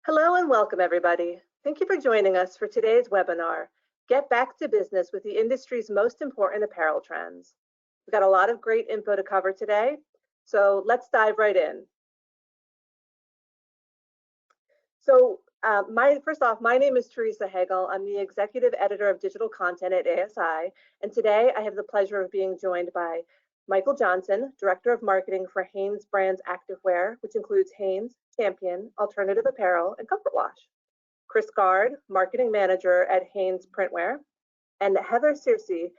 Hello and welcome, everybody. Thank you for joining us for today's webinar, Get Back to Business with the Industry's Most Important Apparel Trends. We've got a lot of great info to cover today, so let's dive right in. First off, my name is Teresa Hagel. I'm the Executive Editor of Digital Content at ASI, and today I have the pleasure of being joined by Michael Johnson, Director of Marketing for Hanes Brands Activewear, which includes Hanes, Champion, Alternative Apparel, and Comfort Wash. Chris Gard, Marketing Manager at Hanes Printwear, and Heather Searcy,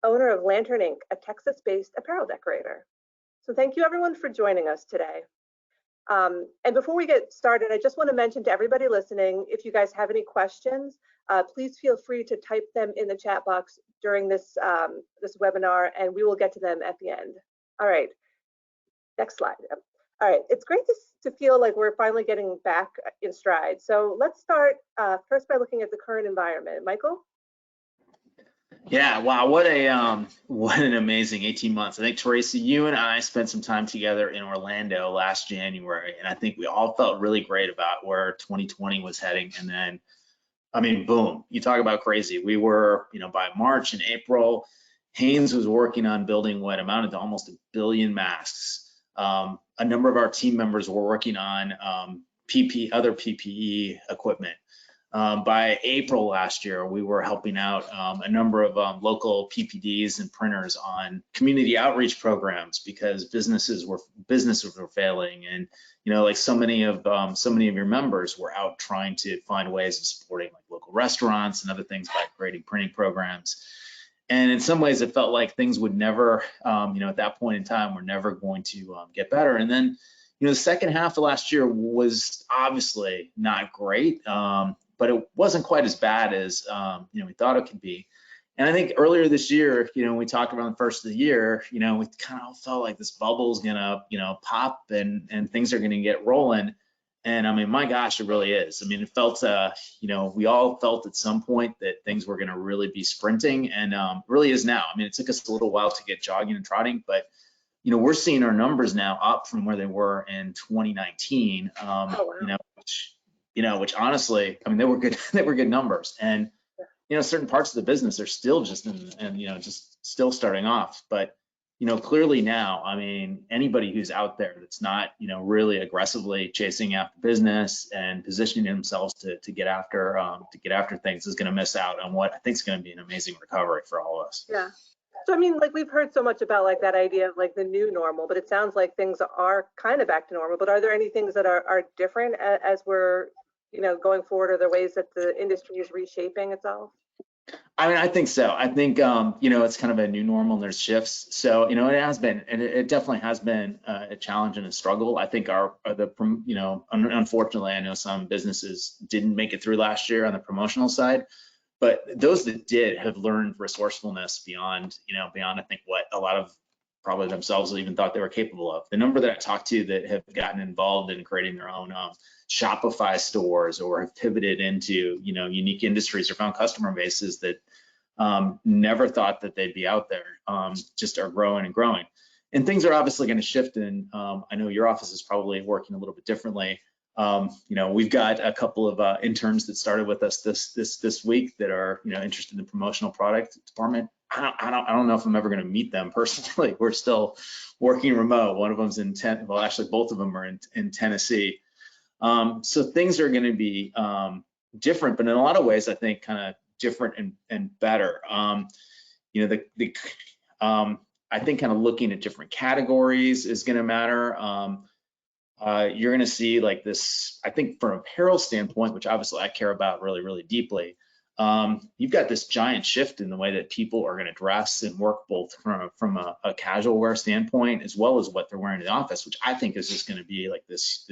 owner of Lantern Inc., a Texas-based apparel decorator. So thank you everyone for joining us today. And before we get started, I just want to mention to everybody listening, if you guys have any questions, please feel free to type them in the chat box during this webinar, and we will get to them at the end. All right, next slide. All right, it's great to feel like we're finally getting back in stride. So let's start first by looking at the current environment. Michael? Yeah, wow, what an amazing 18 months. I think, Teresa, you and I spent some time together in Orlando last January, and I think we all felt really great about where 2020 was heading. And then, I mean, boom, you talk about crazy. We were, by March and April, Hanes was working on building what amounted to almost 1 billion masks. A number of our team members were working on other PPE equipment. By April last year, we were helping out a number of local PPDs and printers on community outreach programs because businesses were failing, and like so many of your members were out trying to find ways of supporting like local restaurants and other things by creating printing programs. And in some ways, it felt like things would never, at that point in time, were never going to get better. And then, the second half of last year was obviously not great. But it wasn't quite as bad as we thought it could be. And I think earlier this year, we talked around the first of the year, we kind of felt like this bubble's gonna, pop and things are gonna get rolling. And I mean, my gosh, it really is. I mean, it felt, we all felt at some point that things were gonna really be sprinting, and really is now. I mean, it took us a little while to get jogging and trotting, but we're seeing our numbers now up from where they were in 2019. Which honestly, I mean, they were good. They were good numbers, and certain parts of the business are still just still starting off. But clearly now, I mean, anybody who's out there that's not really aggressively chasing after business and positioning themselves to get after things is going to miss out on what I think is going to be an amazing recovery for all of us. Yeah. So I mean, like we've heard so much about like that idea of like the new normal, but it sounds like things are kind of back to normal. But are there any things that are different as we're going forward? Are there ways that the industry is reshaping itself? I mean, I think so. I think, it's kind of a new normal and there's shifts. So, it has been, and it definitely has been a challenge and a struggle. I think unfortunately, I know some businesses didn't make it through last year on the promotional side, but those that did have learned resourcefulness beyond I think what a lot of probably themselves even thought they were capable of. The number that I talked to that have gotten involved in creating their own Shopify stores or have pivoted into unique industries or found customer bases that never thought that they'd be out there just are growing and growing. And things are obviously going to shift, and I know your office is probably working a little bit differently. We've got a couple of interns that started with us this week that are interested in the promotional product department. I don't know if I'm ever going to meet them personally. We're still working remote. One of them's in well, actually both of them are in Tennessee. So things are going to be different, but in a lot of ways, I think kind of different and better. I think kind of looking at different categories is going to matter. You're going to see like this, I think from an apparel standpoint, which obviously I care about really, really deeply. You've got this giant shift in the way that people are going to dress and work, both from a casual wear standpoint as well as what they're wearing in the office, which I think is just going to be like this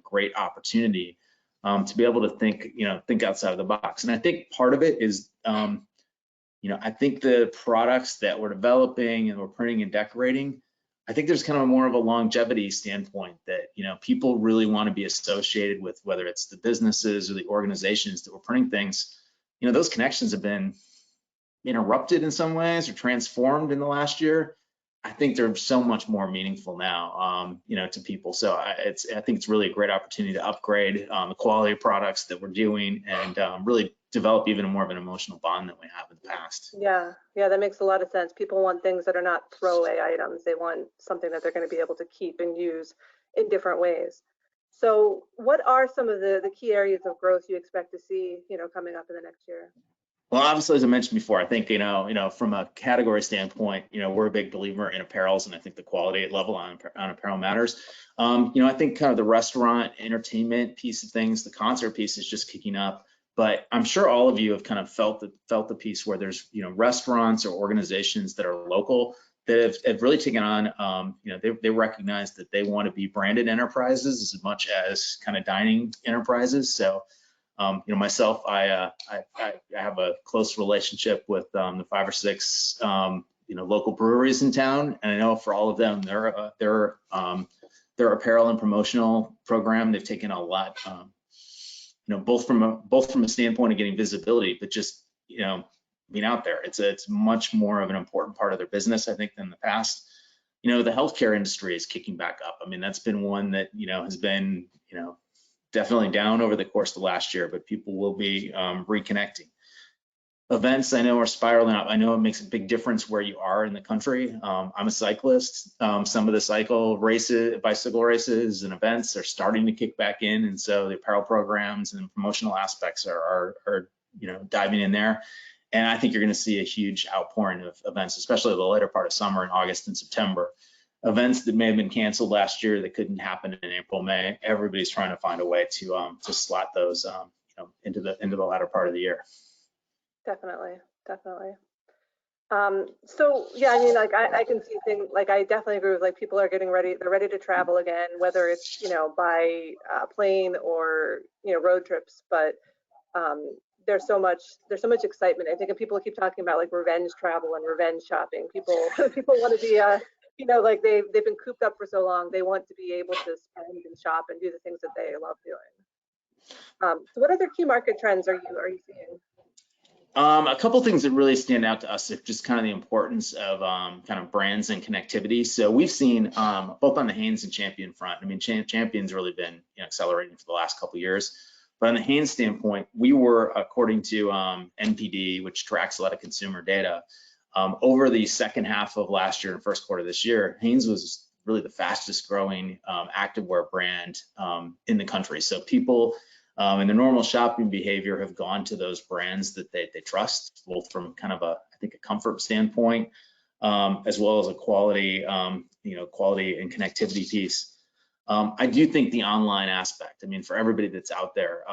great opportunity to be able to think outside of the box. And I think part of it is I think the products that we're developing and we're printing and decorating, I think there's kind of more of a longevity standpoint that people really want to be associated with, whether it's the businesses or the organizations that we're printing things. Those connections have been interrupted in some ways or transformed in the last year. I think they're so much more meaningful now, to people. So I think it's really a great opportunity to upgrade the quality of products that we're doing and really develop even more of an emotional bond than we have in the past. Yeah, yeah, that makes a lot of sense. People want things that are not throwaway items. They want something that they're going to be able to keep and use in different ways. So what are some of the key areas of growth you expect to see, coming up in the next year? Well, obviously, as I mentioned before, I think, from a category standpoint, we're a big believer in apparels, and I think the quality level on apparel matters. I think kind of the restaurant entertainment piece of things, the concert piece is just kicking up. But I'm sure all of you have kind of felt the piece where there's, restaurants or organizations that are local that have really taken on, they recognize that they want to be branded enterprises as much as kind of dining enterprises. So, myself, I have a close relationship with the 5 or 6 local breweries in town, and I know for all of them, their apparel and promotional program, they've taken a lot, both from a standpoint of getting visibility, but just being out there. It's much more of an important part of their business, I think, than the past. The healthcare industry is kicking back up. I mean, that's been one that has been definitely down over the course of the last year, but people will be reconnecting. Events, I know, are spiraling up. I know it makes a big difference where you are in the country. I'm a cyclist. Some of the bicycle races and events are starting to kick back in. And so the apparel programs and promotional aspects are diving in there. And I think you're going to see a huge outpouring of events, especially the later part of summer in August and September. Events that may have been canceled last year that couldn't happen in April, May. Everybody's trying to find a way to slot those into the latter part of the year. Definitely, definitely. So yeah, I mean, like I can see things, like I definitely agree with, like, people are getting ready, they're ready to travel again, whether it's, by plane or, road trips, but there's so much excitement. I think, and people keep talking about like revenge travel and revenge shopping. People want to be like they've been cooped up for so long, they want to be able to spend and shop and do the things that they love doing. So what other key market trends are you seeing? A couple things that really stand out to us are just kind of the importance of kind of brands and connectivity. So we've seen both on the Hanes and Champion front. I mean, Champion's really been accelerating for the last couple of years. But on the Hanes standpoint, we were, according to NPD, which tracks a lot of consumer data, over the second half of last year and first quarter of this year, Hanes was really the fastest growing activewear brand in the country. So people in their normal shopping behavior have gone to those brands that they trust, both from kind of I think a comfort standpoint, as well as a quality and connectivity piece. I do think the online aspect, I mean, for everybody that's out there,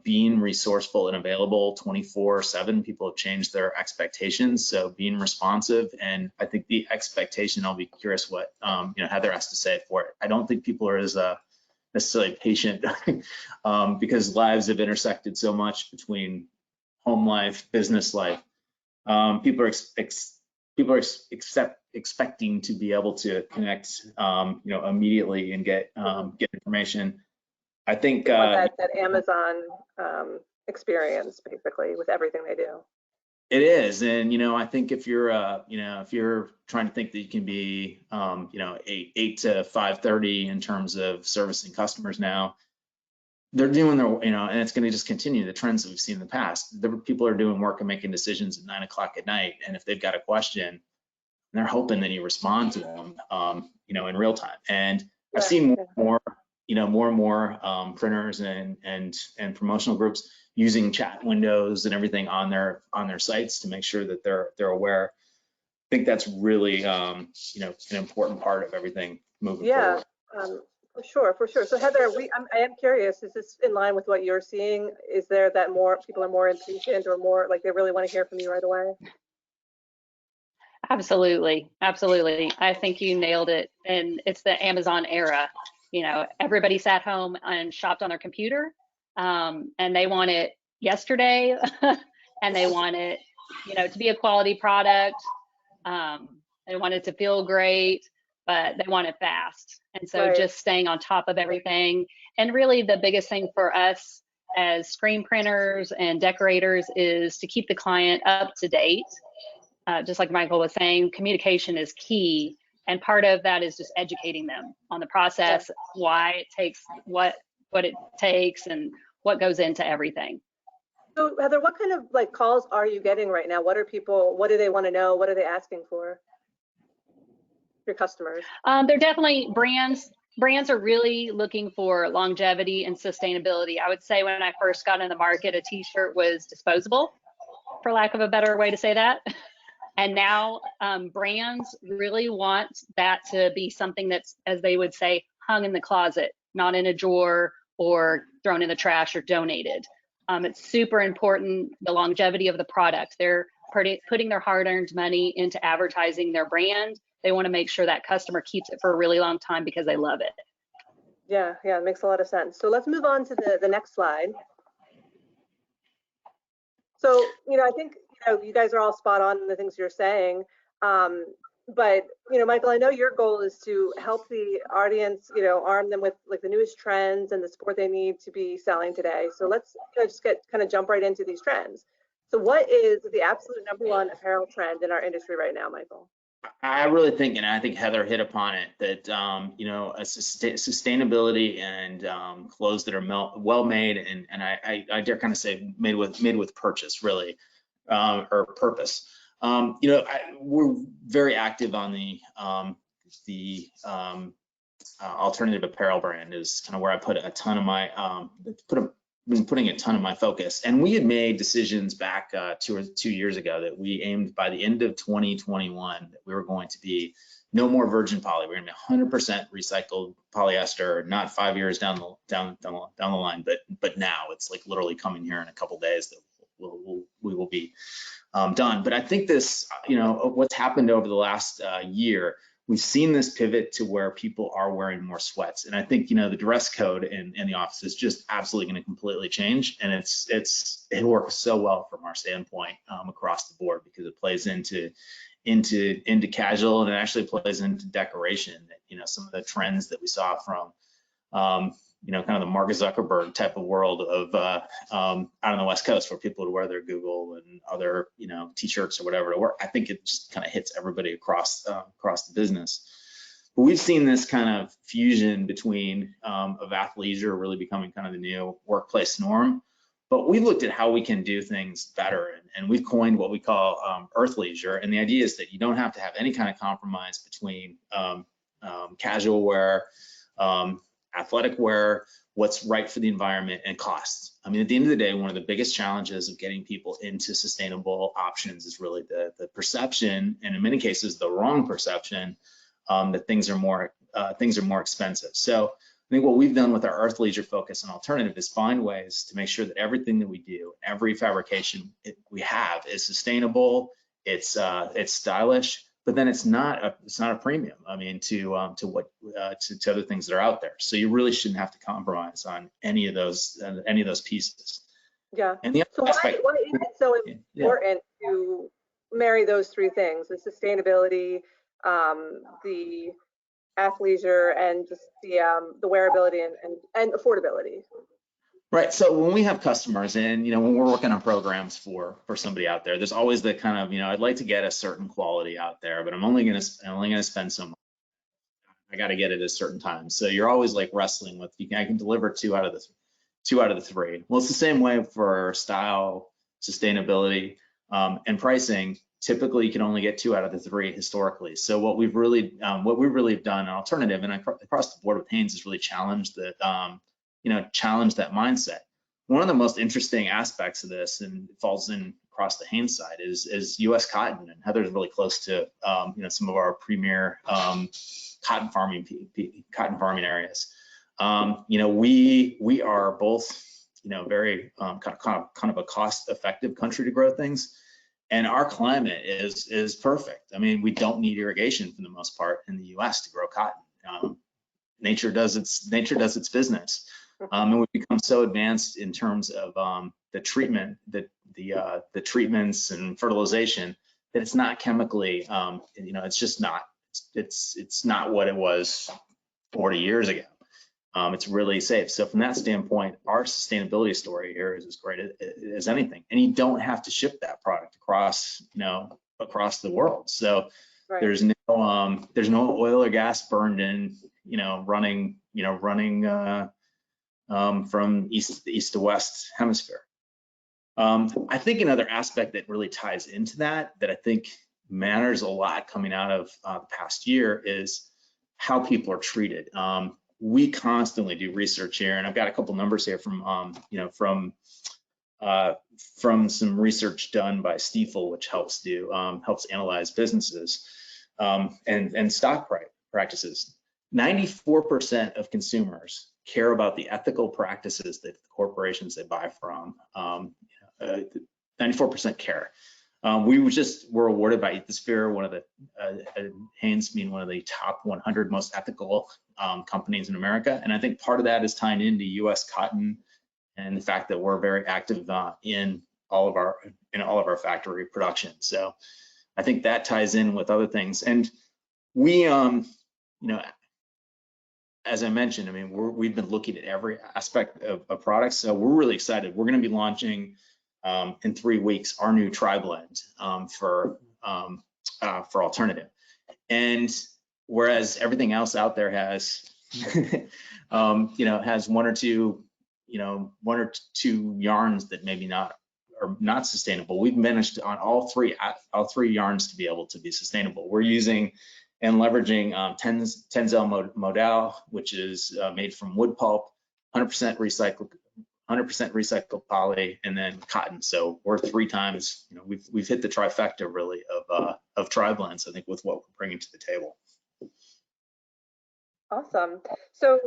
being resourceful and available 24/7, people have changed their expectations. So being responsive, and I think the expectation, I'll be curious what, Heather has to say for it. I don't think people are as necessarily patient because lives have intersected so much between home life, business life. People are expecting to be able to connect, immediately and get information. I think that Amazon experience, basically, with everything they do. It is, and I think if you're if you're trying to think that you can be 8 to 5:30 in terms of servicing customers now, they're doing their and it's going to just continue the trends that we've seen in the past. People are doing work and making decisions at 9 o'clock at night, and if they've got a question, they're hoping that you respond to them in real time. And I've seen more and more printers and promotional groups using chat windows and everything on their sites to make sure that they're aware. I think that's really an important part of everything moving forward. For sure. So Heather, I am curious, is this in line with what you're seeing? Is there that more people are more impatient or more like they really want to hear from you right away? Absolutely. I think you nailed it. And it's the Amazon era. Everybody sat home and shopped on their computer, and they want it yesterday, and they want it, to be a quality product. They want it to feel great, but they want it fast. And so just staying on top of everything. And really the biggest thing for us as screen printers and decorators is to keep the client up to date. Just like Michael was saying, communication is key. And part of that is just educating them on the process, why it takes what it takes and what goes into everything. So Heather, what kind of like calls are you getting right now? What do they want to know? What are they asking for? Your customers? They're definitely brands are really looking for longevity and sustainability. I would say when I first got in the market, a t-shirt was disposable, for lack of a better way to say that. And now brands really want that to be something that's, as they would say, hung in the closet, not in a drawer or thrown in the trash or donated. It's super important, the longevity of the product. They're putting their hard-earned money into advertising their brand. They want to make sure that customer keeps it for a really long time because they love it. Yeah, it makes a lot of sense. So let's move on to the next slide. So, I think, you guys are all spot on in the things you're saying. But, Michael, I know your goal is to help the audience, arm them with like the newest trends and the support they need to be selling today. So let's just jump right into these trends. So what is the absolute #1 apparel trend in our industry right now, Michael? I really think, and I think Heather hit upon it, that sustainability and clothes that are well made, and I dare kind of say made with purchase, really, or purpose. We're very active on the alternative apparel brand is kind of where I put a ton of my been putting a ton of my focus. And we had made decisions back 2 years ago that we aimed by the end of 2021 that we were going to be no more virgin poly. We're going to be 100% recycled polyester, not 5 years down the line, but now it's like literally coming here in a couple days that we will be done. But I think this, what's happened over the last year, we've seen this pivot to where people are wearing more sweats. And I think, the dress code in the office is just absolutely going to completely change. And it works so well from our standpoint across the board because it plays into casual, and it actually plays into decoration. Some of the trends that we saw from, kind of the Mark Zuckerberg type of world of out on the West Coast, where people would wear their Google and other, t-shirts or whatever to work. I think it just kind of hits everybody across the business. But we've seen this kind of fusion between of athleisure really becoming kind of the new workplace norm. But we looked at how we can do things better, and we've coined what we call earth leisure. And the idea is that you don't have to have any kind of compromise between casual wear, athletic wear, what's right for the environment, and costs. I mean, at the end of the day, one of the biggest challenges of getting people into sustainable options is really the perception, and in many cases, the wrong perception, that things are more expensive. So I think what we've done with our earth leisure focus and alternative is find ways to make sure that everything that we do, every fabrication we have is sustainable, it's stylish, but then it's not a premium. I mean, to other things that are out there. So you really shouldn't have to compromise on any of those pieces. Yeah. And the so why is it so important to marry those three things: the sustainability, the athleisure, and just the wearability and affordability? Right. So when we have customers, and when we're working on programs for somebody out there, there's always the kind of, I'd like to get a certain quality out there, but I'm only gonna spend so much. I got to get it at a certain time. So you're always like wrestling with, I can deliver two out of the three. Well, it's the same way for style, sustainability, and pricing. Typically, you can only get 2 out of the 3 historically. So what we've really done an alternative, and across the board with Hanes, is really challenge that mindset. One of the most interesting aspects of this, and it falls in across the Hanes side, is U.S. cotton, and Heather's really close to some of our premier cotton farming areas. We are both very kind of a cost-effective country to grow things, and our climate is perfect. I mean, we don't need irrigation for the most part in the U.S. to grow cotton. Nature does its business. And we've become so advanced in terms of the treatment, the treatments and fertilization, that it's not chemically, it's just not. It's not what it was 40 years ago. It's really safe. So from that standpoint, our sustainability story here is as great as anything. And you don't have to ship that product across the world. So Right. There's no oil or gas burned in, running from east to west hemisphere. I think another aspect that really ties into that I think matters a lot coming out of the past year is how people are treated. We constantly do research here, and I've got a couple numbers here from some research done by Stiefel, which helps analyze businesses and stock practices. 94% of consumers care about the ethical practices that the corporations they buy from. 94% care. We were awarded by Ethisphere, one of the Hanes being one of the top 100 most ethical companies in America, and I think part of that is tying into U.S. cotton and the fact that we're very active in all of our factory production. So I think that ties in with other things, and we as I mentioned, I mean, we've been looking at every aspect of products, so we're really excited. We're going to be launching in 3 weeks our new tri-blend for alternative, and whereas everything else out there has has one or two yarns that maybe are not sustainable, we've managed on all three yarns to be able to be sustainable. We're using and leveraging Tencel modal, which is made from wood pulp, 100% recycled poly, and then cotton. So we're 3 times, we've hit the trifecta really of tri-blends, I think, with what we're bringing to the table. Awesome. So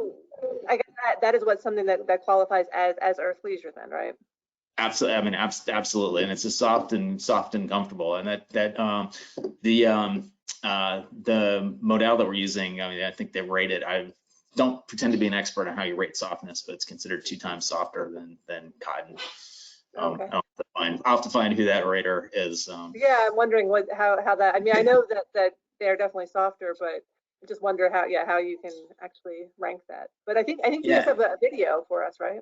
I guess that is something that qualifies as athleisure then, right? Absolutely. I mean, absolutely. And it's a soft and comfortable. And the modal that we're using, I mean, I think they rate it. I don't pretend to be an expert on how you rate softness, but it's considered 2 times softer than cotton. Okay. I'll have to find who that rater is. Yeah, I'm wondering how that. I mean, I know that they're definitely softer, but I just wonder how you can actually rank that. But I think you guys have a video for us, right?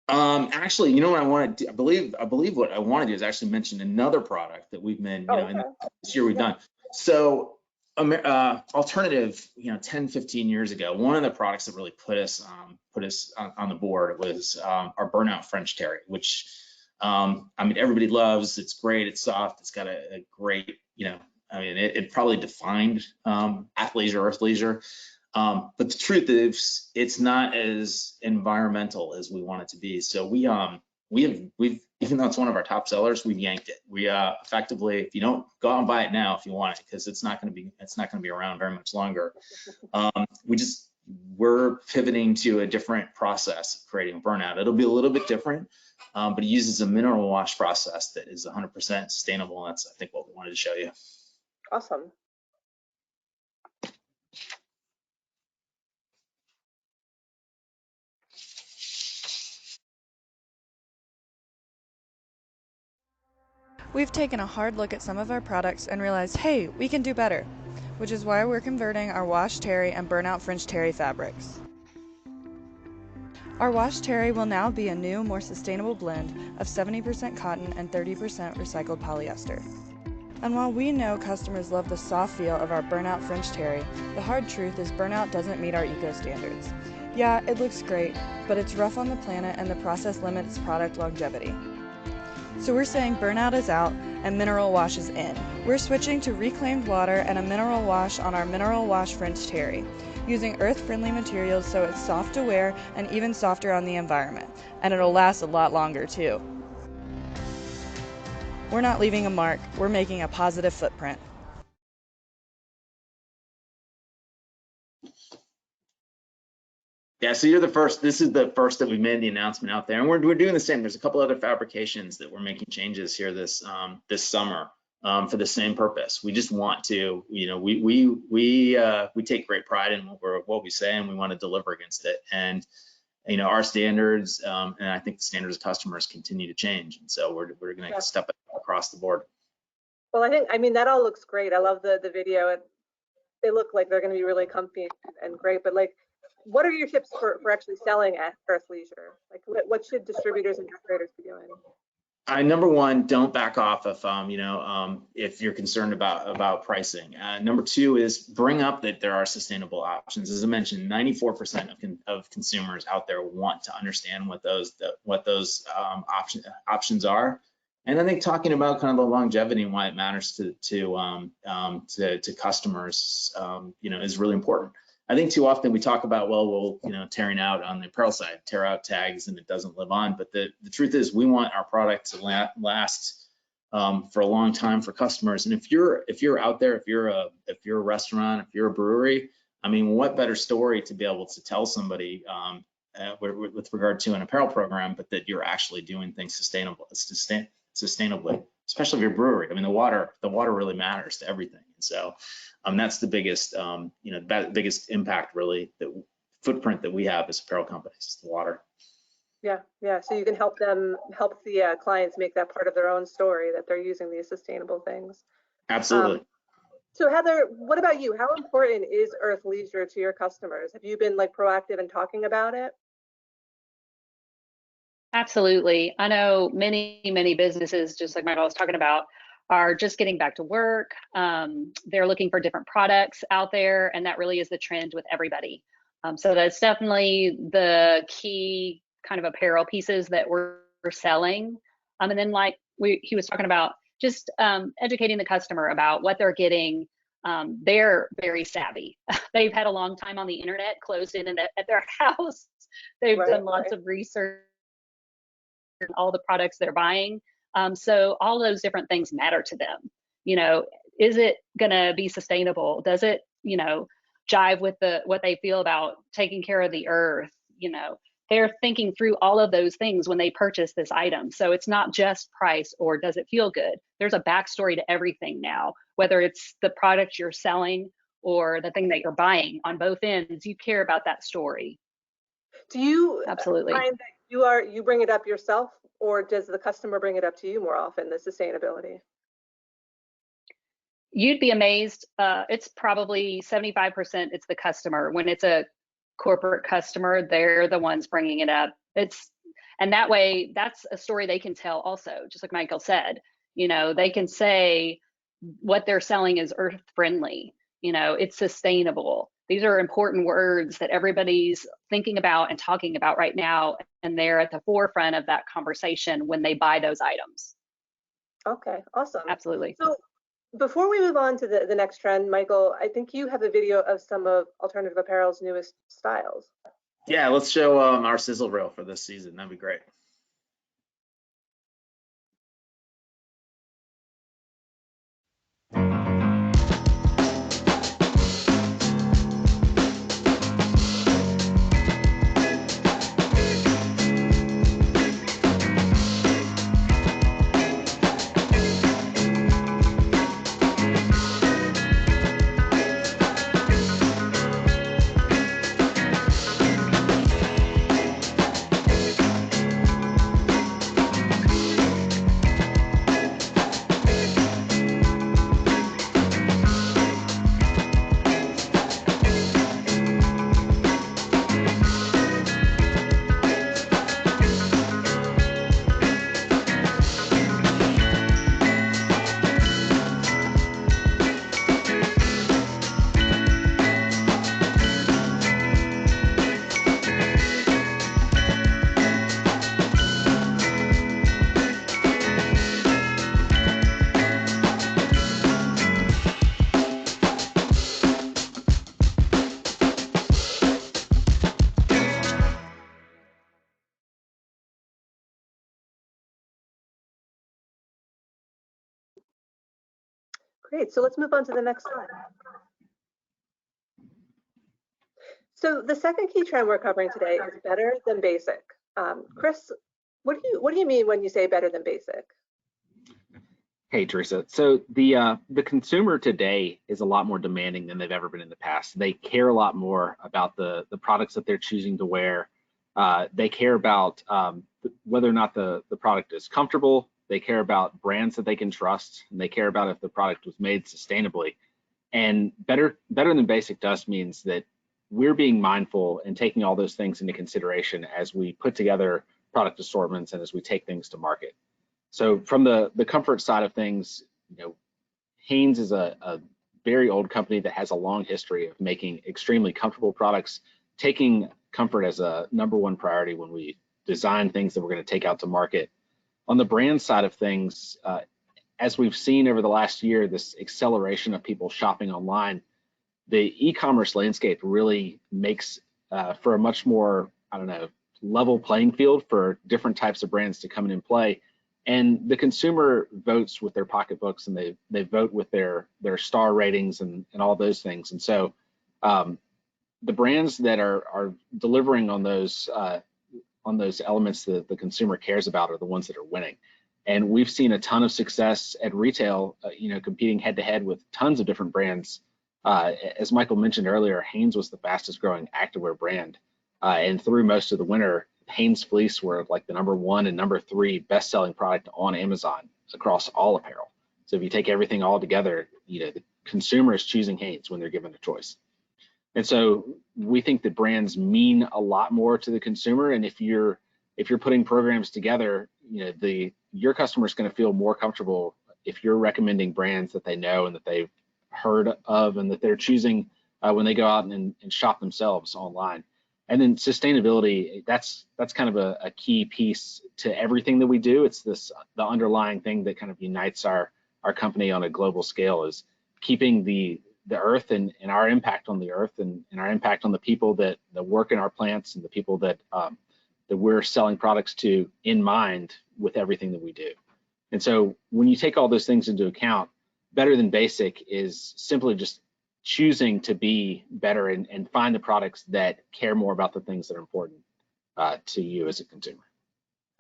Actually, you know what I want to do? I believe what I want to do is actually mention another product that we've been, in this year we've done. So, alternative, 10, 15 years ago, one of the products that really put us on the board was our Burnout French Terry, which I mean, everybody loves. It's great. It's soft. It's got a great, I mean, it probably defined athleisure or earthleisure. But the truth is, it's not as environmental as we want it to be. So we've even though it's one of our top sellers, we've yanked it. We effectively, if you don't go out and buy it now if you want it, because it's not going to be around very much longer. We're pivoting to a different process of creating burnout. It'll be a little bit different, but it uses a mineral wash process that is 100% sustainable. And that's, I think, what we wanted to show you. Awesome. We've taken a hard look at some of our products and realized, hey, we can do better, which is why we're converting our Wash Terry and Burnout French Terry fabrics. Our Wash Terry will now be a new, more sustainable blend of 70% cotton and 30% recycled polyester. And while we know customers love the soft feel of our Burnout French Terry, the hard truth is burnout doesn't meet our eco standards. Yeah, it looks great, but it's rough on the planet and the process limits product longevity. So we're saying burnout is out and mineral wash is in. We're switching to reclaimed water and a mineral wash on our Mineral Wash French Terry, using earth-friendly materials so it's soft to wear and even softer on the environment. And it'll last a lot longer too. We're not leaving a mark, we're making a positive footprint. Yeah, so you're the first. This is the first that we made the announcement out there, and we're doing the same. There's a couple other fabrications that we're making changes here this summer for the same purpose. We just want to, we take great pride in what we say, and we want to deliver against it. And our standards, and I think the standards of customers continue to change, and so we're going to step it across the board. Well, I mean that all looks great. I love the video. They look like they're going to be really comfy and great, but what are your tips for actually selling at athleisure? Like, what should distributors and traders be doing? Number one, don't back off if you're concerned about pricing. Number two is bring up that there are sustainable options. As I mentioned, 94% of consumers out there want to understand what those options are. And I think talking about kind of the longevity and why it matters to customers, is really important. I think too often we talk about, well, tearing out on the apparel side, tear out tags and it doesn't live on. But the truth is we want our product to last for a long time for customers. And if you're out there, if you're a restaurant, if you're a brewery, I mean, what better story to be able to tell somebody with regard to an apparel program, but that you're actually doing things sustainably, especially if you're a brewery. I mean, the water really matters to everything. And so that's the biggest, biggest impact, really, the footprint that we have as apparel companies, is the water. Yeah. So you can help the clients make that part of their own story, that they're using these sustainable things. Absolutely. So Heather, what about you? How important is Earth Leisure to your customers? Have you been proactive in talking about it? Absolutely. I know many businesses, just like Michael was talking about, are just getting back to work. They're looking for different products out there, and that really is the trend with everybody. So that's definitely the key kind of apparel pieces that we're selling. And then he was talking about, just educating the customer about what they're getting. They're very savvy. They've had a long time on the internet, closed in at their house. They've done lots of research on all the products they're buying. So all those different things matter to them. Is it going to be sustainable? Does it, jive with what they feel about taking care of the earth? They're thinking through all of those things when they purchase this item. So it's not just price or does it feel good? There's a backstory to everything now, whether it's the product you're selling or the thing that you're buying. On both ends, you care about that story. Do you Absolutely find that you bring it up yourself, or does the customer bring it up to you more often, the sustainability? You'd be amazed. It's probably 75% it's the customer. When it's a corporate customer, they're the ones bringing it up. And that way, that's a story they can tell also, just like Michael said. They can say what they're selling is earth friendly. It's sustainable. These are important words that everybody's thinking about and talking about right now, and they're at the forefront of that conversation when they buy those items. Okay, awesome. Absolutely. So before we move on to the next trend, Michael, I think you have a video of some of Alternative Apparel's newest styles. Yeah, let's show our sizzle reel for this season. That'd be great. Great, so let's move on to the next slide. So the second key trend we're covering today is better than basic. Chris, what do you mean when you say better than basic? Hey, Teresa. So the consumer today is a lot more demanding than they've ever been in the past. They care a lot more about the products that they're choosing to wear. They care about whether or not the product is comfortable. They care about brands that they can trust, and they care about if the product was made sustainably. And better than basic just means that we're being mindful and taking all those things into consideration as we put together product assortments and as we take things to market. So from the comfort side of things, Hanes is a very old company that has a long history of making extremely comfortable products, taking comfort as a #1 priority when we design things that we're going to take out to market. On the brand side of things, as we've seen over the last year, this acceleration of people shopping online, the e-commerce landscape really makes for a much more, level playing field for different types of brands to come in and play. And the consumer votes with their pocketbooks, and they vote with their star ratings and all those things. And so the brands that are delivering on those elements that the consumer cares about are the ones that are winning. And we've seen a ton of success at retail, competing head to head with tons of different brands. As Michael mentioned earlier, Hanes was the fastest growing activewear brand. And through most of the winter, Hanes fleece were like the #1 and #3 best-selling product on Amazon across all apparel. So if you take everything all together, the consumer is choosing Hanes when they're given a choice. And so we think that brands mean a lot more to the consumer. And if you're putting programs together, your customer is going to feel more comfortable if you're recommending brands that they know and that they've heard of and that they're choosing when they go out and shop themselves online. And then sustainability, that's kind of a key piece to everything that we do. It's the underlying thing that kind of unites our company on a global scale, is keeping the earth and our impact on the earth and our impact on the people that work in our plants and the people that we're selling products to in mind with everything that we do. And so when you take all those things into account, better than basic is simply just choosing to be better and find the products that care more about the things that are important to you as a consumer.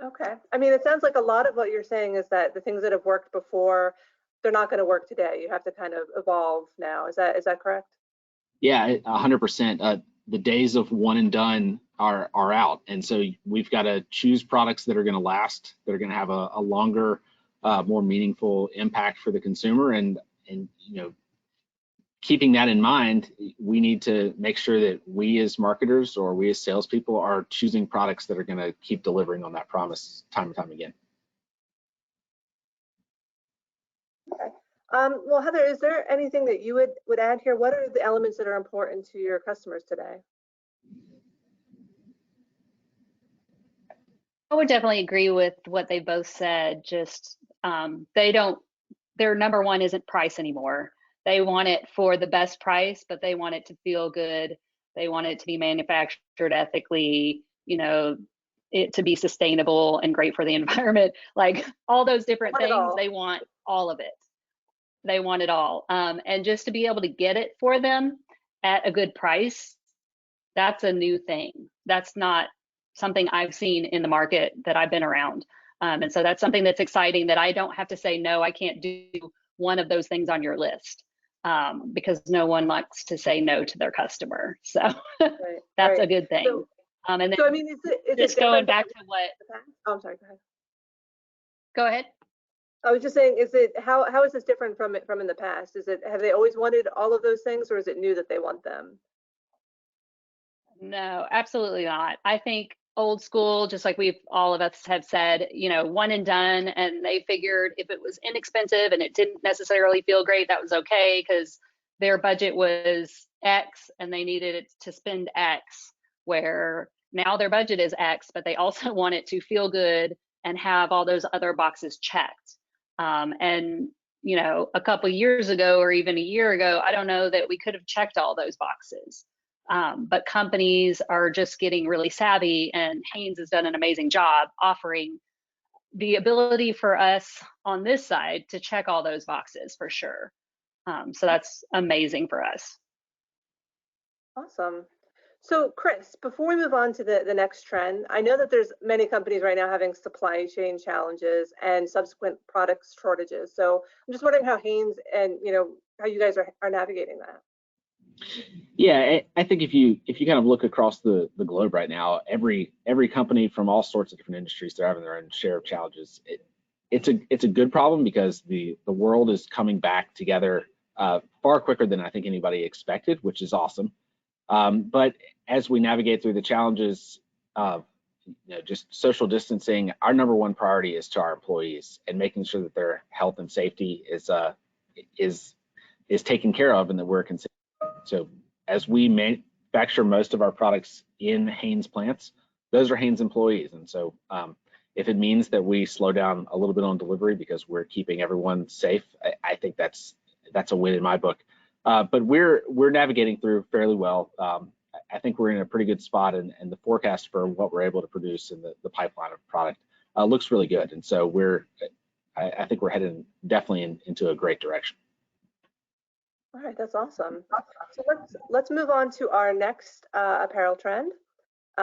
Okay. I mean, it sounds like a lot of what you're saying is that the things that have worked before, they're not going to work today. You have to kind of evolve now. Is that correct? Yeah, 100%. The days of one and done are out, and so we've got to choose products that are going to last, that are going to have a longer, more meaningful impact for the consumer, and keeping that in mind, we need to make sure that we as marketers or we as salespeople are choosing products that are going to keep delivering on that promise time and time again. Okay. Well, Heather, is there anything that you would add here? What are the elements that are important to your customers today? I would definitely agree with what they both said. Just their #1 isn't price anymore. They want it for the best price, but they want it to feel good. They want it to be manufactured ethically, it to be sustainable and great for the environment, like all those different things. They want all of it. They want it all. And just to be able to get it for them at a good price, that's a new thing. That's not something I've seen in the market that I've been around. And so that's something that's exciting, that I don't have to say, no, I can't do one of those things on your list, because no one likes to say no to their customer. So that's a good thing. So, and then I mean, is just going back to what? Oh, I'm sorry. Go ahead. Go ahead. I was just saying, how is this different from in the past? Have they always wanted all of those things, or is it new that they want them? No, absolutely not. I think old school, just like all of us have said, one and done, and they figured if it was inexpensive and it didn't necessarily feel great, that was okay, because their budget was X and they needed it to spend X, where now their budget is X, but they also want it to feel good and have all those other boxes checked. And a couple years ago or even a year ago, I don't know that we could have checked all those boxes. But companies are just getting really savvy, and Hanes has done an amazing job offering the ability for us on this side to check all those boxes for sure. So that's amazing for us. Awesome. So Chris, before we move on to the next trend, I know that there's many companies right now having supply chain challenges and subsequent product shortages. So I'm just wondering how Hanes and how you guys are navigating that. Yeah, I think if you kind of look across the globe right now, every company from all sorts of different industries, they're having their own share of challenges. It's a good problem, because the world is coming back together far quicker than I think anybody expected, which is awesome. But as we navigate through the challenges, just social distancing. Our number one priority is to our employees and making sure that their health and safety is taken care of and that we're considered. So as we manufacture most of our products in Hanes plants, those are Hanes employees. And so if it means that we slow down a little bit on delivery because we're keeping everyone safe, I think that's a win in my book. But we're navigating through fairly well. I think we're in a pretty good spot, and the forecast for what we're able to produce in the pipeline of product looks really good. And so I think we're heading definitely into a great direction. All right, that's awesome. So let's move on to our next apparel trend.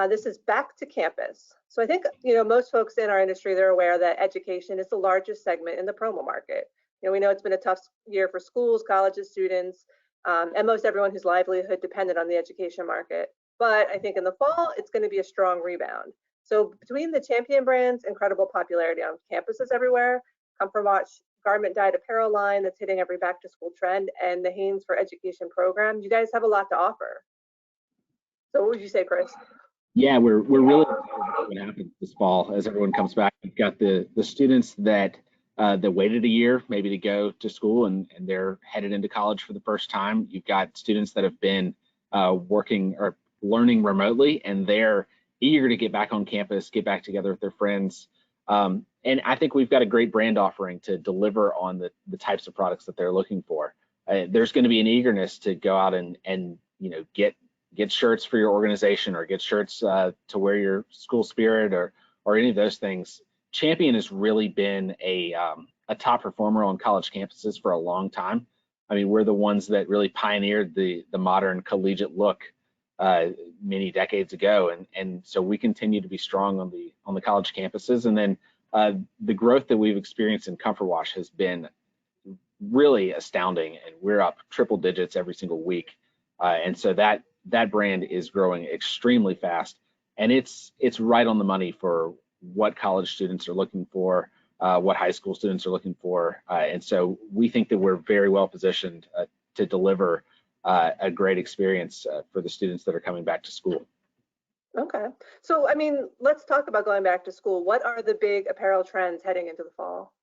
This is back to campus. So I think most folks in our industry, they're aware that education is the largest segment in the promo market. We know it's been a tough year for schools, colleges, students, and most everyone whose livelihood depended on the education market. But I think in the fall, it's going to be a strong rebound. So between the Champion brand's incredible popularity on campuses everywhere, Comfort Watch garment dyed apparel line that's hitting every back to school trend, and the Hanes for Education program, you guys have a lot to offer. So what would you say, Chris? Yeah, we're really excited about what happens this fall as everyone comes back. We've got the students that waited a year maybe to go to school and they're headed into college for the first time. You've got students that have been working or learning remotely, and they're eager to get back on campus, get back together with their friends. And I think we've got a great brand offering to deliver on the types of products that they're looking for. There's going to be an eagerness to go out and get shirts for your organization, or get shirts to wear your school spirit, or any of those things. Champion has really been a top performer on college campuses for a long time. I mean, we're the ones that really pioneered the modern collegiate look many decades ago, and so we continue to be strong on the college campuses. And then the growth that we've experienced in Comfort Wash has been really astounding, and we're up triple digits every single week. And so that brand is growing extremely fast, and it's right on the money for what college students are looking for, what high school students are looking for. And so we think that we're very well positioned to deliver a great experience for the students that are coming back to school. Okay. So, I mean, let's talk about going back to school. What are the big apparel trends heading into the fall?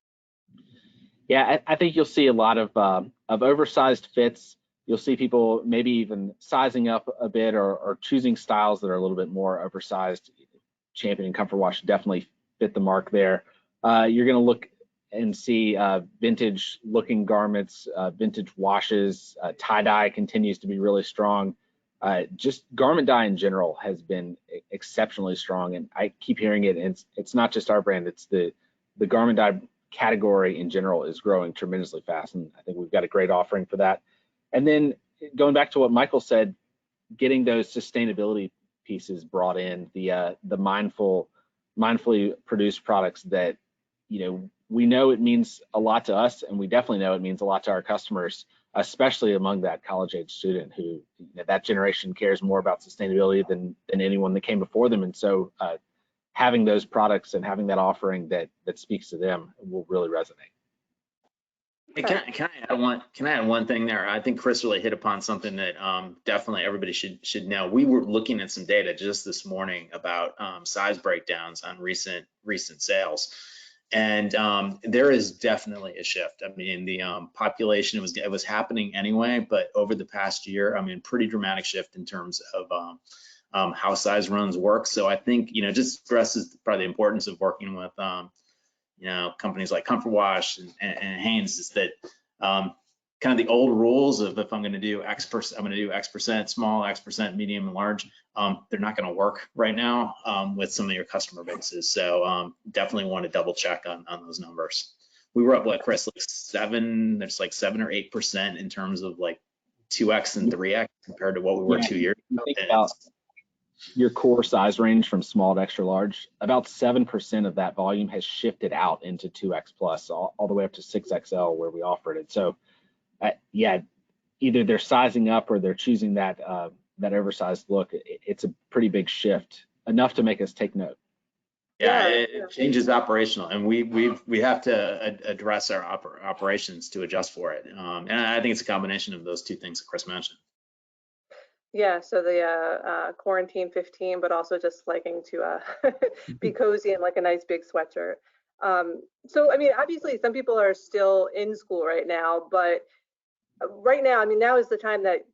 Yeah, I think you'll see a lot of oversized fits. You'll see people maybe even sizing up a bit, or choosing styles that are a little bit more oversized. Champion and Comfort Wash definitely fit the mark there. You're going to look and see vintage looking garments, vintage washes. Tie-dye continues to be really strong. Just garment dye in general has been exceptionally strong, and I keep hearing it. And it's not just our brand; it's the garment dye category in general is growing tremendously fast, and I think we've got a great offering for that. And then going back to what Michael said, getting those sustainability pieces brought in, the mindfully produced products that we know it means a lot to us, and we definitely know it means a lot to our customers, especially among that college age student who that generation cares more about sustainability than anyone that came before them. And so having those products and having that offering that speaks to them will really resonate. Hey, can I add one thing there? I think Chris really hit upon something that definitely everybody should know. We were looking at some data just this morning about size breakdowns on recent sales, and there is definitely a shift. I mean, the population it was happening anyway, but over the past year, I mean, pretty dramatic shift in terms of how size runs work. So I think just stresses probably the importance of working with companies like Comfort Wash and Hanes, is that kind of the old rules of if I'm going to do X%, I'm going to do X% small, X% medium, and large. They're not going to work right now with some of your customer bases. So definitely want to double check on those numbers. We were up, what, Chris, like 7 or 8% in terms of like 2X and 3X compared to what we were 2 years ago. Think about your core size range from small to extra large. About 7% of that volume has shifted out into 2X plus, all the way up to 6XL where we offered it. So yeah, either they're sizing up or they're choosing that oversized look. It's a pretty big shift, enough to make us take note. Yeah, it changes operational, and we have to address our operations to adjust for it. And I think it's a combination of those two things that Chris mentioned. Yeah, so the quarantine 15, but also just liking to be cozy in like a nice big sweatshirt. So, I mean, obviously some people are still in school right now, but right now, I mean, now is the time that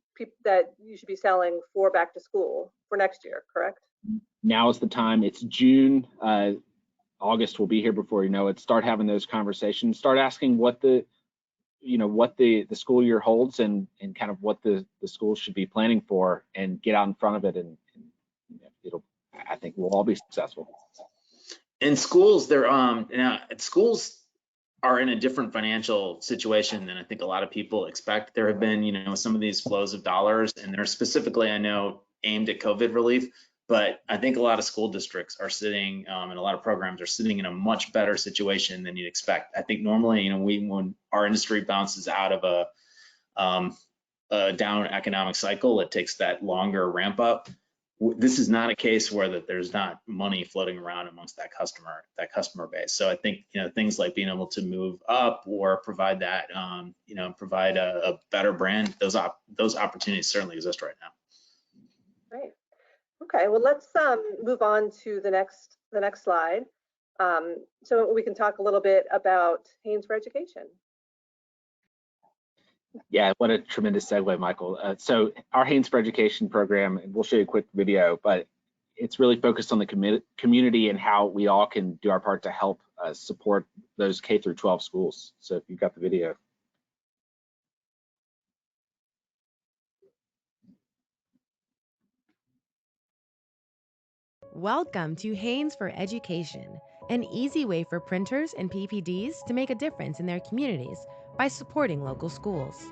that you should be selling for back to school for next year, correct? Now is the time. It's June. August will be here before you know it. Start having those conversations. Start asking what the the school year holds and kind of what the school should be planning for, and get out in front of it, and it'll, I think we'll all be successful. In schools, they're now schools are in a different financial situation than I think a lot of people expect. There have been, some of these flows of dollars, and they're specifically, I know, aimed at COVID relief. But I think a lot of school districts are sitting, and a lot of programs are sitting in a much better situation than you'd expect. I think normally, when our industry bounces out of a down economic cycle, it takes that longer ramp up. This is not a case where that there's not money floating around amongst that customer base. So I think, things like being able to move up or provide that, provide a better brand, those opportunities certainly exist right now. Right. Okay, well, let's move on to the next slide. So we can talk a little bit about Hanes for Education. Yeah, what a tremendous segue, Michael. So our Hanes for Education program, and we'll show you a quick video, but it's really focused on the community and how we all can do our part to help support those K through 12 schools. So if you've got the video. Welcome to Hanes for Education, an easy way for printers and PPDs to make a difference in their communities by supporting local schools.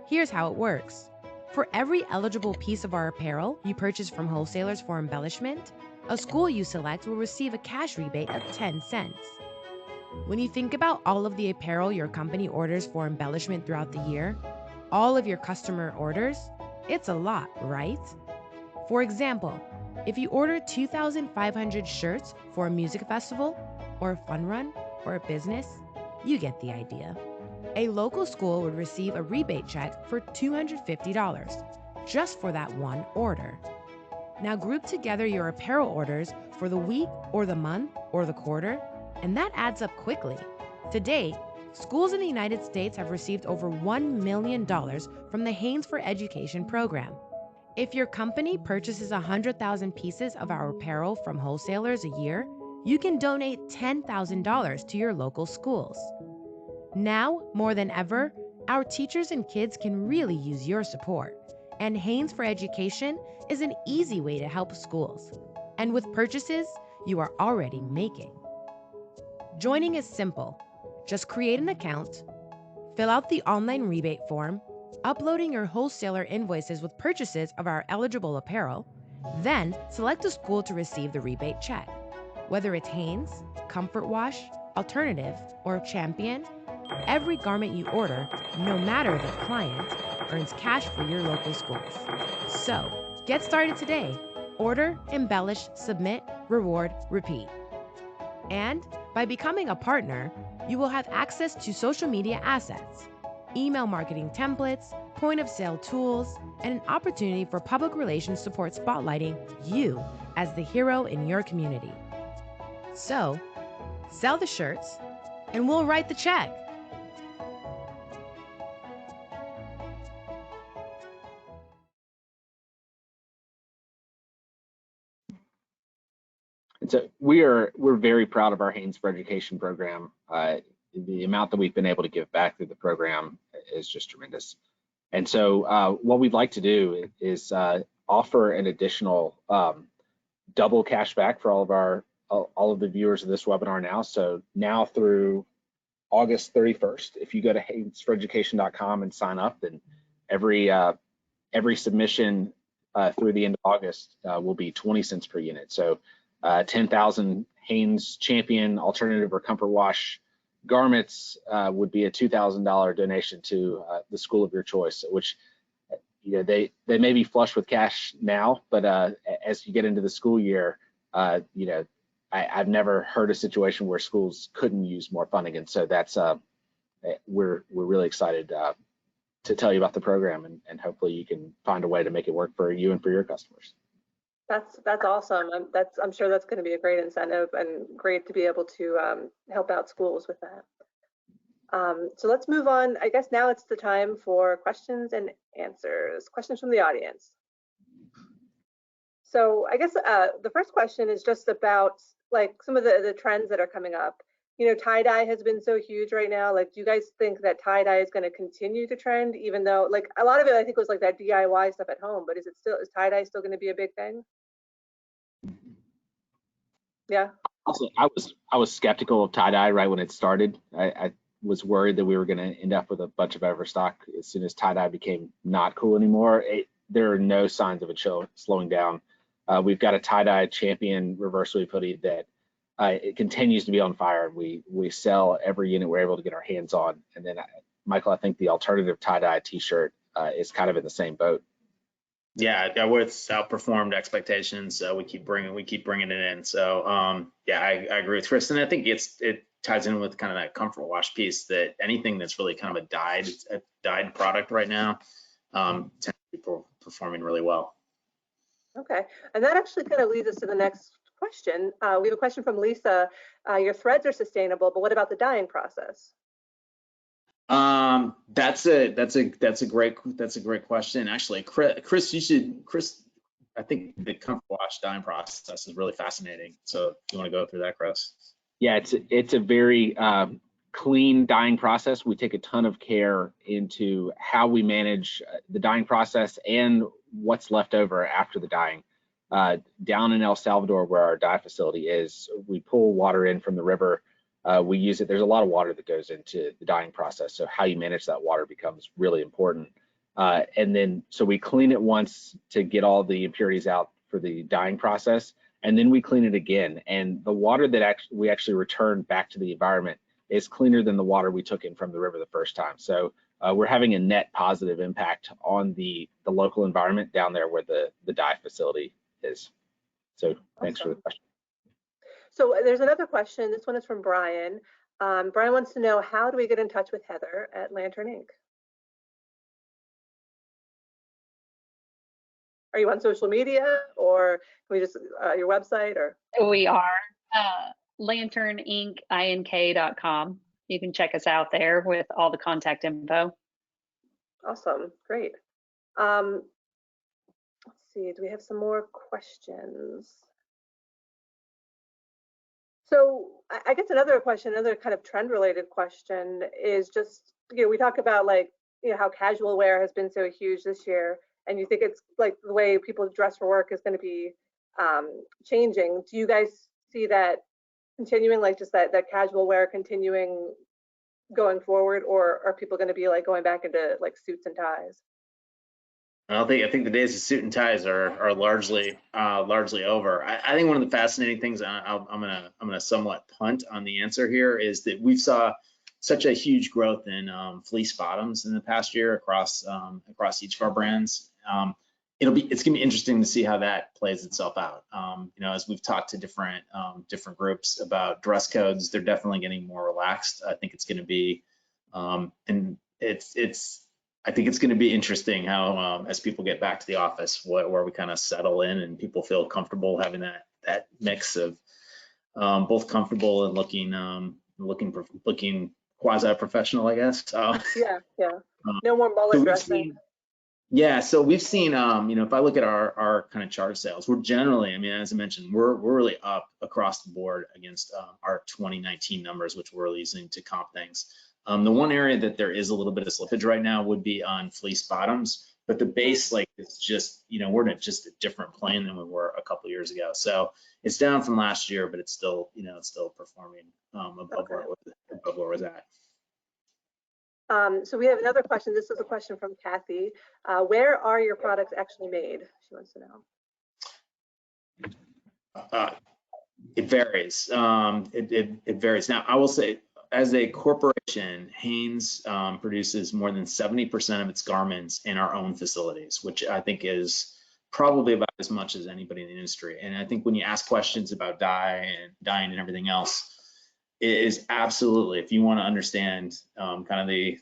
Here's how it works. For every eligible piece of our apparel you purchase from wholesalers for embellishment, a school you select will receive a cash rebate of 10 cents. When you think about all of the apparel your company orders for embellishment throughout the year, all of your customer orders, it's a lot, right? For example, if you order 2,500 shirts for a music festival, or a fun run, or a business, you get the idea. A local school would receive a rebate check for $250 just for that one order. Now group together your apparel orders for the week or the month or the quarter, and that adds up quickly. To date, schools in the United States have received over $1 million from the Hanes for Education program. If your company purchases 100,000 pieces of our apparel from wholesalers a year, you can donate $10,000 to your local schools. Now, more than ever, our teachers and kids can really use your support, and Hanes for Education is an easy way to help schools, and with purchases you are already making. Joining is simple. Just create an account, fill out the online rebate form, uploading your wholesaler invoices with purchases of our eligible apparel, then select a school to receive the rebate check. Whether it's Hanes, Comfort Wash, Alternative, or Champion, every garment you order, no matter the client, earns cash for your local schools. So, get started today. Order, embellish, submit, reward, repeat. And by becoming a partner, you will have access to social media assets, email marketing templates, point of sale tools, and an opportunity for public relations support spotlighting you as the hero in your community. So, sell the shirts, and we'll write the check. And so we're very proud of our Hanes for Education program. The amount that we've been able to give back through the program is just tremendous. And so what we'd like to do is offer an additional double cash back for all of the viewers of this webinar now. So now through August 31st, if you go to hanesforeducation.com and sign up, then every submission through the end of August will be 20 cents per unit. So 10,000 Hanes Champion, Alternative, or Comfort Wash garments would be a $2,000 donation to the school of your choice, which they may be flush with cash now, but as you get into the school year, I've never heard a situation where schools couldn't use more funding, and so that's we're really excited tell you about the program, and hopefully you can find a way to make it work for you and for your customers. That's awesome. I'm sure that's going to be a great incentive and great to be able to help out schools with that. So let's move on. I guess now it's the time for questions and answers. Questions from the audience. So I guess the first question is just about like some of the trends that are coming up. You know, tie-dye has been so huge right now. Like, do you guys think that tie-dye is going to continue to trend, even though like a lot of it I think was like that DIY stuff at home, but is tie-dye still going to be a big thing? Yeah. Also, I was skeptical of tie-dye right when it started. I was worried that we were going to end up with a bunch of overstock as soon as tie-dye became not cool anymore. There are no signs of it slowing down. We've got a tie-dye champion reverse weave hoodie that it continues to be on fire. We sell every unit we're able to get our hands on. And then Michael, I think the alternative tie-dye t-shirt is kind of in the same boat. Yeah, it's outperformed expectations. We keep bringing it in. So yeah, I agree with Chris, and I think it ties in with kind of that comfort wash piece, that anything that's really kind of a dyed product right now tends to be performing really well. Okay, and that actually kind of leads us to the next question. We have a question from Lisa. Your threads are sustainable, but what about the dyeing process? That's a great question. Actually, Chris, I think the comfort wash dyeing process is really fascinating. So you want to go through that, Chris? Yeah, it's a very clean dyeing process. We take a ton of care into how we manage the dyeing process and what's left over after the dyeing. Down in El Salvador, where our dye facility is, we pull water in from the river. We use it. There's a lot of water that goes into the dyeing process, so how you manage that water becomes really important. And then, so we clean it once to get all the impurities out for the dyeing process, and then we clean it again. And the water that we actually return back to the environment is cleaner than the water we took in from the river the first time. So we're having a net positive impact on the local environment down there where the dye facility is. So thanks for the question. So there's another question. This one is from Brian. Brian wants to know, how do we get in touch with Heather at Lantern Inc? Are you on social media, or can we just your website? Or We are lanternincink.com. You can check us out there with all the contact info. Awesome, great. Let's see, do we have some more questions? So I guess another question, another kind of trend related question is just, you know, we talk about like, you know, how casual wear has been so huge this year, and you think it's like the way people dress for work is going to be changing. Do you guys see that continuing, like just that casual wear continuing going forward, or are people going to be like going back into like suits and ties? I think the days of suit and ties are largely over. I think one of the fascinating things, I'm gonna somewhat punt on the answer here, is that we've saw such a huge growth in fleece bottoms in the past year across each of our brands. It's gonna be interesting to see how that plays itself out. You know, as we've talked to different groups about dress codes, they're definitely getting more relaxed. I think it's gonna be, and I think it's going to be interesting how, as people get back to the office, where we kind of settle in and people feel comfortable having that mix of both comfortable and looking quasi-professional, I guess. Yeah. No more mullet dressing. So we've seen, you know, if I look at our kind of chart sales, we're generally, I mean, as I mentioned, we're really up across the board against our 2019 numbers, which we're really using to comp things. The one area that there is a little bit of slippage right now would be on fleece bottoms, but the base, like, it's just, you know, we're in just a different plane than we were a couple years ago. So it's down from last year, but it's still, you know, it's still performing above where it was at. So we have another question. This is a question from Kathy. Where are your products actually made? She wants to know. It varies. It varies. Now, I will say, as a corporation, Hanes produces more than 70% of its garments in our own facilities, which I think is probably about as much as anybody in the industry. And I think when you ask questions about dyeing and everything else, is absolutely, if you want to understand kind of the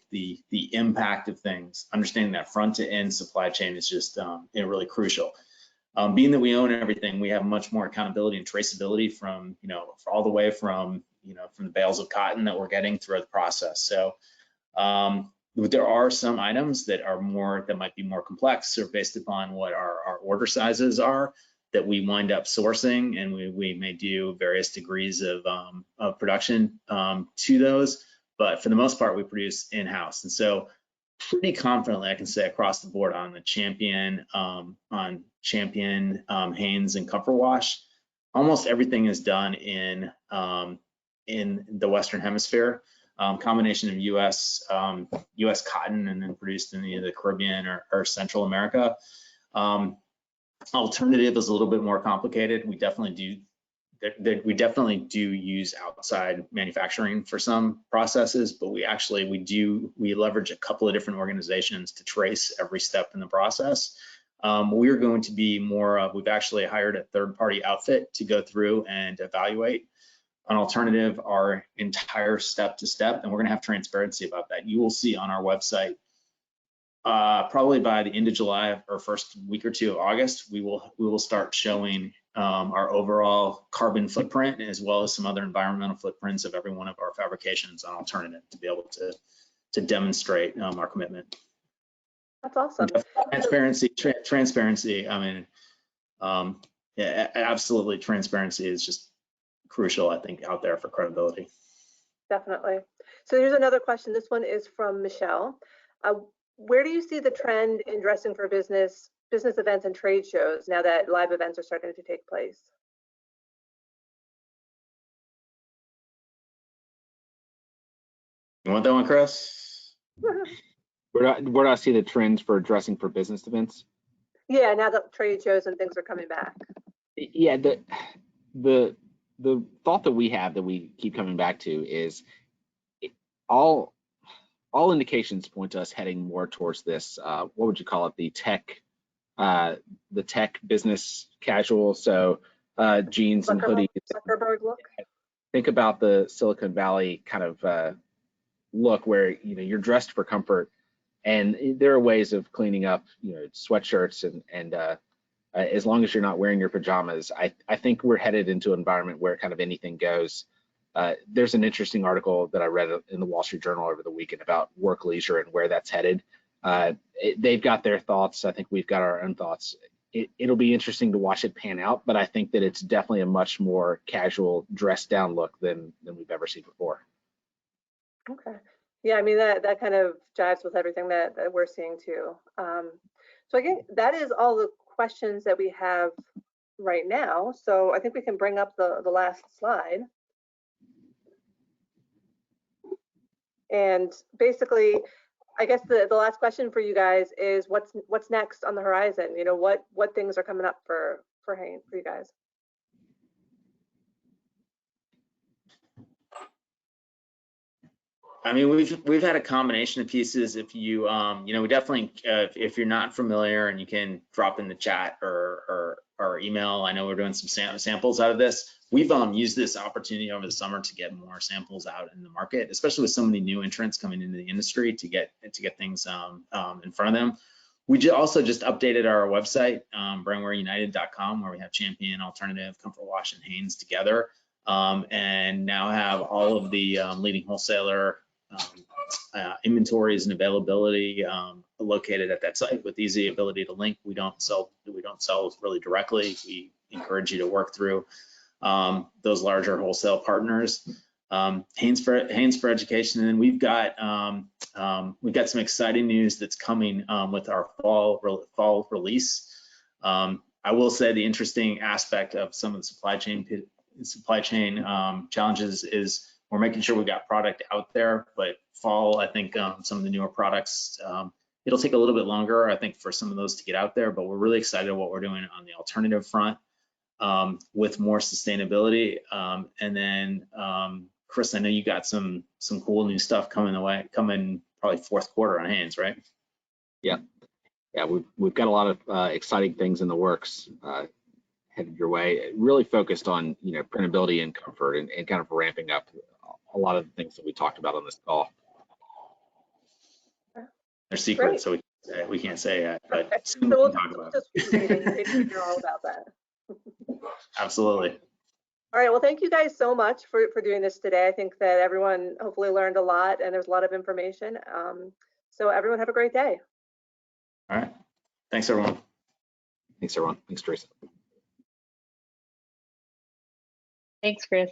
impact of things, understanding that front to end supply chain is just really crucial. Being that we own everything, we have much more accountability and traceability from, for all the way from, from the bales of cotton that we're getting throughout the process. So there are some items that might be more complex or based upon what our order sizes are, that we wind up sourcing, and we may do various degrees of production to those, but for the most part we produce in-house. And so pretty confidently I can say across the board on the Champion, Hanes, and Comfort Wash, almost everything is done in the Western Hemisphere. Combination of U.S. cotton and then produced in either the Caribbean or Central America. Alternative is a little bit more complicated. We definitely do use outside manufacturing for some processes, but we leverage a couple of different organizations to trace every step in the process. We're going to be we've actually hired a third-party outfit to go through and evaluate an alternative, our entire step to step, and we're gonna have transparency about that. You will see on our website, probably by the end of July or first week or two of August, we will start showing our overall carbon footprint, as well as some other environmental footprints of every one of our fabrications on alternative, to be able to demonstrate our commitment. That's awesome. Transparency. I mean, yeah, absolutely. Transparency is just crucial, I think, out there for credibility. Definitely. So here's another question. This one is from Michelle. Where do you see the trend in dressing for business events and trade shows now that live events are starting to take place? You want that one, Chris? Where do I see the trends for dressing for business events? Yeah, now that trade shows and things are coming back. Yeah, the thought that we have that we keep coming back to is all indications point to us heading more towards this, what would you call it, the tech business casual. So jeans and hoodies. Zuckerberg look. Think about the Silicon Valley kind of look where you're dressed for comfort, and there are ways of cleaning up sweatshirts and as long as you're not wearing your pajamas. I think we're headed into an environment where kind of anything goes. There's an interesting article that I read in the Wall Street Journal over the weekend about work leisure and where that's headed. They've got their thoughts. I think we've got our own thoughts. It'll be interesting to watch it pan out, but I think that it's definitely a much more casual, dressed down look than we've ever seen before. Okay. Yeah, I mean, that kind of jives with everything that we're seeing too. So I think that is all the questions that we have right now. So I think we can bring up the last slide. And basically, I guess the last question for you guys is what's next on the horizon? What things are coming up for Hanes, for you guys? I mean, we've had a combination of pieces. If you we definitely if you're not familiar, and you can drop in the chat or email. I know we're doing some samples out of this. We've used this opportunity over the summer to get more samples out in the market, especially with so many new entrants coming into the industry, to get things in front of them. We also just updated our website, brandwearunited.com, where we have Champion, Alternative, Comfort Wash, and Hanes together, and now have all of the leading wholesaler inventories and availability located at that site with easy ability to link. We don't sell really directly. We encourage you to work through those larger wholesale partners. Hanes for education, and then we've got some exciting news that's coming with our fall release. I will say the interesting aspect of some of the supply chain challenges is we're making sure we got product out there, but fall, I think some of the newer products, it'll take a little bit longer, I think, for some of those to get out there, but we're really excited what we're doing on the alternative front with more sustainability. And then Chris, I know you got some cool new stuff coming probably fourth quarter on Hanes, right? Yeah, we've got a lot of exciting things in the works headed your way, really focused on printability and comfort, and kind of ramping up a lot of the things that we talked about on this call. They're secret, Great. so we can't say it, but Okay. soon So we we'll can talk about just it. wait and maybe hear all about that. Absolutely. All right, well, thank you guys so much for doing this today. I think that everyone hopefully learned a lot and there's a lot of information. So everyone have a great day. All right. Thanks, everyone. Thanks, everyone. Thanks, Teresa. Thanks, Chris.